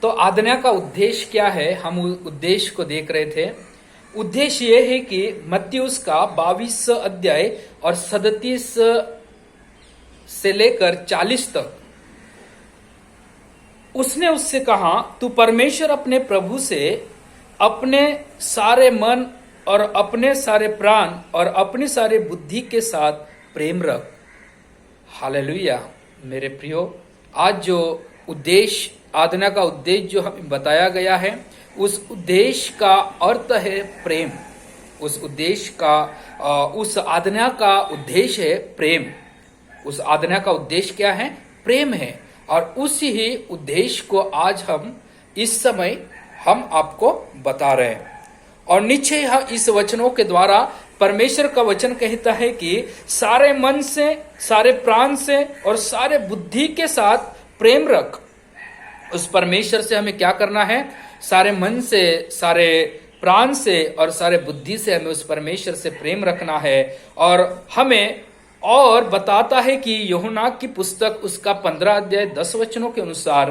तो आज्ञा का उद्देश्य क्या है, हम उद्देश्य को देख रहे थे। उद्देश्य यह है कि मत्तीयुस का 22 अध्याय और 37 से लेकर 40 तक उसने उससे कहा, तू परमेश्वर अपने प्रभु से अपने सारे मन और अपने सारे प्राण और अपनी सारे बुद्धि के साथ प्रेम रख। हालेलुया। मेरे प्रियो, आज जो उद्देश्य, आज्ञा का उद्देश्य जो हमें बताया गया है, उस उद्देश्य का अर्थ है प्रेम। उस उद्देश्य का उस आज्ञा का उद्देश्य है प्रेम। उस आज्ञा का उद्देश्य क्या है? प्रेम है। और उसी ही उद्देश्य को आज हम इस समय हम आपको बता रहे हैं। और नीचे इस वचनों के द्वारा परमेश्वर का वचन कहता है कि सारे मन से, सारे प्राण से और सारे बुद्धि के साथ प्रेम रख। उस परमेश्वर से हमें क्या करना है? सारे मन से, सारे प्राण से और सारे बुद्धि से हमें उस परमेश्वर से प्रेम रखना है। और हमें और बताता है कि यूहन्ना की पुस्तक उसका 15 अध्याय 10 वचनों के अनुसार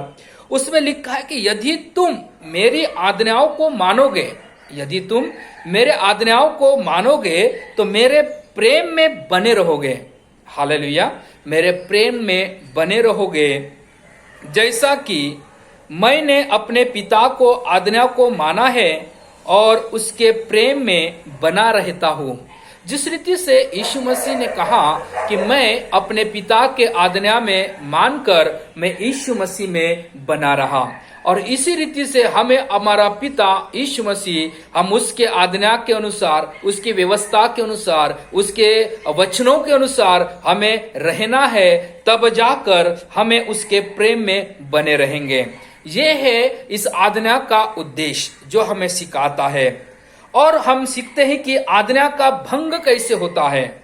उसमें लिखा है कि यदि तुम मेरी आज्ञाओं को मानोगे, यदि तुम मेरे आज्ञाओं को मानोगे तो मेरे प्रेम में बने रहोगे। हालेलुया। मेरे प्रेम में बने रहोगे, जैसा कि मैंने अपने पिता को आज्ञा को माना है और उसके प्रेम में बना रहता हूं। जिस रीति से यीशु मसीह ने कहा कि मैं अपने पिता के आज्ञा में मानकर मैं यीशु मसीह में बना रहा, और इसी रीति से हमें हमारा पिता यीशु मसीह, हम उसके आज्ञा के अनुसार, उसकी व्यवस्था के अनुसार, उसके वचनों के अनुसार हमें रहना है, तब जाकर हमें उसके प्रेम में बने रहेंगे। ये है इस आज्ञा का उद्देश्य जो हमें सिखाता है। और हम सीखते हैं कि आज्ञा का भंग कैसे होता है।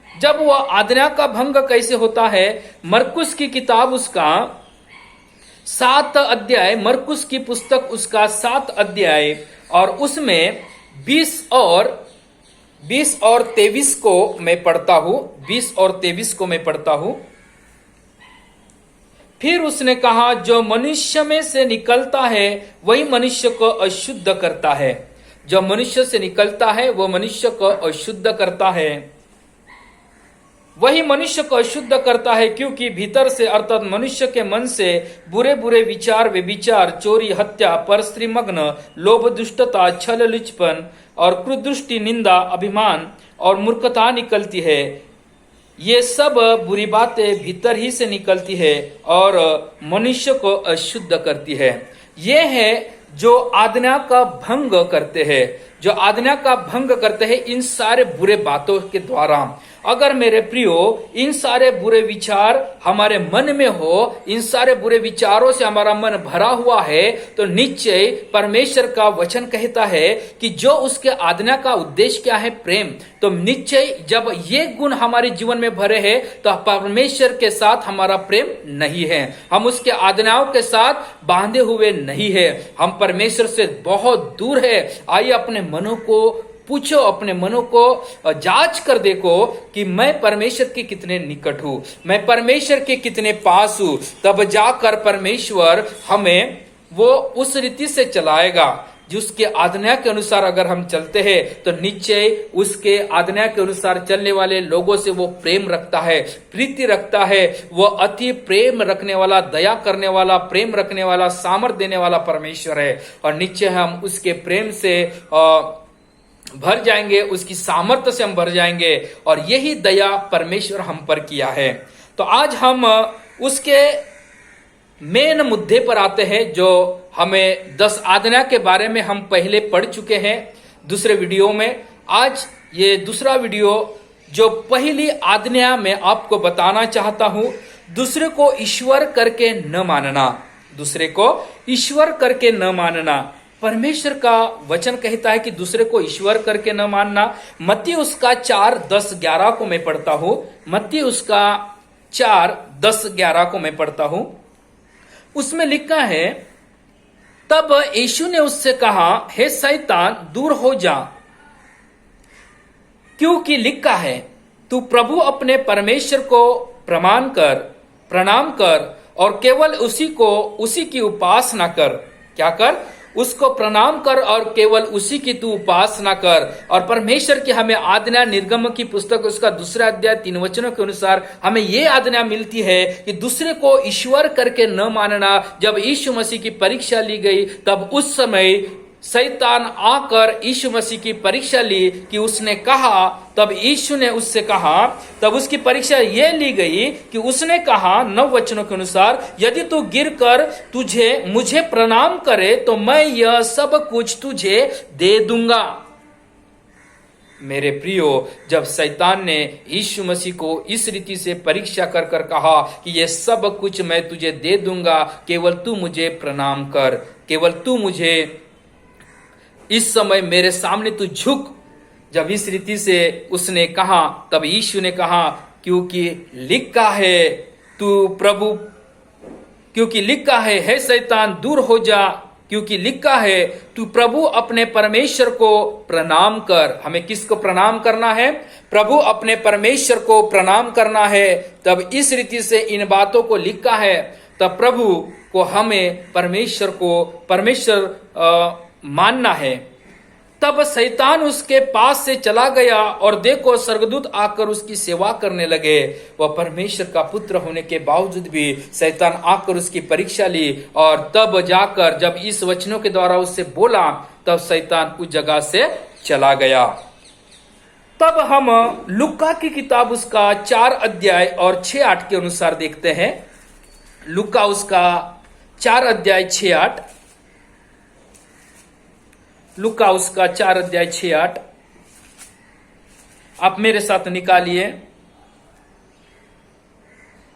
जब वह आज्ञा का भंग कैसे होता है, मरकुस की किताब उसका 7 अध्याय, मरकुस की पुस्तक उसका 7 अध्याय और उसमें 20 और 23 को मैं पढ़ता हूं। 20 और 23 को मैं पढ़ता हूं। फिर उसने कहा, जो मनुष्य में से निकलता है वही मनुष्य को अशुद्ध करता है। जो मनुष्य से निकलता है वह मनुष्य को अशुद्ध करता है, वही मनुष्य को अशुद्ध करता है, क्योंकि भीतर से अर्थात मनुष्य के मन से बुरे बुरे विचार, व्यभिचार, चोरी, हत्या, परस्त्री मग्न, लोभ, दुष्टता, छल, लुचपन और क्रूरदृष्टि, निंदा, अभिमान और मूर्खता निकलती है। ये सब बुरी बातें भीतर ही से निकलती है और मनुष्य को अशुद्ध करती है। ये है जो आज्ञा का भंग करते हैं, जो आज्ञा का भंग करते हैं इन सारे बुरे बातों के द्वारा। अगर मेरे प्रियो इन सारे बुरे विचार हमारे मन में हो, इन सारे बुरे विचारों से हमारा मन भरा हुआ है, तो निश्चय परमेश्वर का वचन कहता है कि जो उसके आज्ञा का उद्देश्य क्या है? प्रेम। तो निश्चय जब ये गुण हमारे जीवन में भरे हैं तो परमेश्वर के साथ हमारा प्रेम नहीं है, हम उसके आज्ञाओं के साथ बांधे हुए नहीं है, हम परमेश्वर से बहुत दूर है। आइए अपने मनों को पूछो, अपने मनों को जांच कर देखो कि मैं परमेश्वर के कितने निकट हूं, मैं परमेश्वर के कितने पास हूं। तब जाकर परमेश्वर हमें वो उस रीति से चलाएगा जिसके आज्ञा के अनुसार अगर हम चलते हैं तो निश्चय उसके आज्ञा के अनुसार चलने वाले लोगों से वो प्रेम रखता है, प्रीति रखता है। वो अति प्रेम रखने वाला, दया करने वाला, प्रेम रखने वाला, सामर्थ देने वाला परमेश्वर है। और निश्चय हम उसके प्रेम से भर जाएंगे, उसकी सामर्थ्य से हम भर जाएंगे, और यही दया परमेश्वर हम पर किया है। तो आज हम उसके मेन मुद्दे पर आते हैं, जो हमें 10 आज्ञा के बारे में हम पहले पढ़ चुके हैं दूसरे वीडियो में। आज ये दूसरा वीडियो जो पहली आज्ञा मैं आपको बताना चाहता हूं, दूसरे को ईश्वर करके न मानना, दूसरे को ईश्वर करके न मानना। परमेश्वर का वचन कहता है कि दूसरे को ईश्वर करके न मानना। मत्ती उसका 4, 10, 11 को मैं पढ़ता हूं। मत्ती उसका 4, 10, 11 को मैं पढ़ता हूं। उसमें लिखा है, तब यीशु ने उससे कहा, हे शैतान, दूर हो जा, क्योंकि लिखा है, तू प्रभु अपने परमेश्वर को प्रणाम कर और केवल उसी की उपासना कर। क्या कर? उसको प्रणाम कर और केवल उसी की तू उपासना कर। और परमेश्वर की हमें आज्ञा, निर्गम की पुस्तक उसका 2 अध्याय 3 वचनों के अनुसार हमें ये आज्ञा मिलती है कि दूसरे को ईश्वर करके न मानना। जब यीशु मसीह की परीक्षा ली गई तब उस समय शैतान आकर यीशु मसीह की परीक्षा ली कि उसने कहा, तब यीशु ने उससे कहा, तब उसकी परीक्षा यह ली गई कि उसने कहा 9 वचनों के अनुसार, यदि तू गिर कर मुझे प्रणाम करे तो मैं यह सब कुछ तुझे दे दूंगा। मेरे प्रियो, जब शैतान ने यीशु मसीह को इस रीति से परीक्षा कर कर कहा कि ये सब कुछ मैं तुझे दे दूंगा, केवल तू मुझे प्रणाम कर, केवल तू मुझे इस समय मेरे सामने तू झुक, जब इस रीति से उसने कहा तब यीशु ने कहा, क्योंकि लिखा है क्योंकि लिखा है, हे शैतान दूर हो जा, क्योंकि लिखा है तू प्रभु अपने परमेश्वर को प्रणाम कर। हमें किसको प्रणाम करना है? प्रभु अपने परमेश्वर को प्रणाम करना है। तब इस रीति से इन बातों को लिखा है, तब प्रभु को हमें परमेश्वर मानना है। तब शैतान उसके पास से चला गया और देखो स्वर्गदूत आकर उसकी सेवा करने लगे। वह परमेश्वर का पुत्र होने के बावजूद भी शैतान आकर उसकी परीक्षा ली, और तब जाकर जब इस वचनों के द्वारा उससे बोला तब शैतान उस जगह से चला गया। तब हम लूका की किताब उसका 4 अध्याय और 6-8 के अनुसार देखते हैं। लूका उसका 4 अध्याय 6-8, लूका उसका 4 अध्याय 6-8 आप मेरे साथ निकालिए।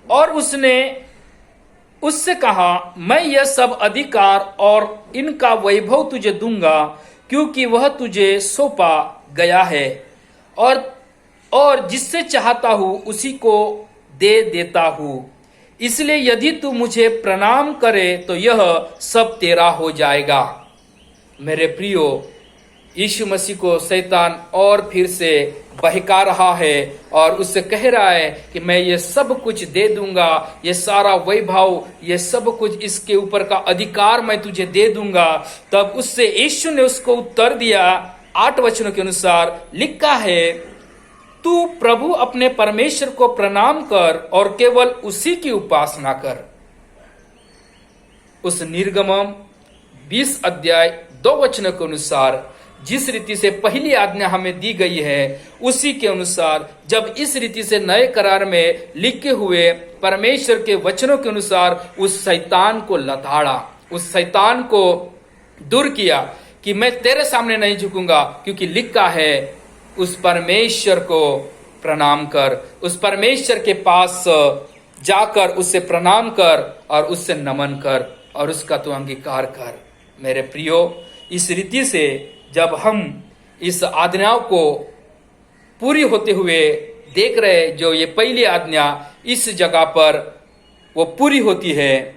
और उसने उससे कहा, मैं यह सब अधिकार और इनका वैभव तुझे दूंगा, क्योंकि वह तुझे सौंपा गया है, और जिससे चाहता हूं उसी को दे देता हूं। इसलिए यदि तू मुझे प्रणाम करे तो यह सब तेरा हो जाएगा। मेरे प्रियो, यीशु मसीह को शैतान और फिर से बहका रहा है और उससे कह रहा है कि मैं ये सब कुछ दे दूंगा, ये सारा वैभव, ये सब कुछ, इसके ऊपर का अधिकार मैं तुझे दे दूंगा। तब उससे यीशु ने उसको उत्तर दिया 8 वचनों के अनुसार, लिखा है तू प्रभु अपने परमेश्वर को प्रणाम कर और केवल उसी की उपासना कर। उस निर्गमम 20 अध्याय 2 वचनों के अनुसार जिस रीति से पहली आज्ञा हमें दी गई है, उसी के अनुसार जब इस रीति से नए करार में लिखे हुए परमेश्वर के वचनों के अनुसार उस शैतान को लताड़ा, उस शैतान को दूर किया कि मैं तेरे सामने नहीं झुकूंगा, क्योंकि लिखा है उस परमेश्वर को प्रणाम कर, उस परमेश्वर के पास जाकर उससे प्रणाम कर और उससे नमन कर और उसका तू अंगीकार कर। मेरे प्रियो, इस रीति से जब हम इस आज्ञाओं को पूरी होते हुए देख रहे, जो ये पहली आज्ञा इस जगह पर वो पूरी होती है,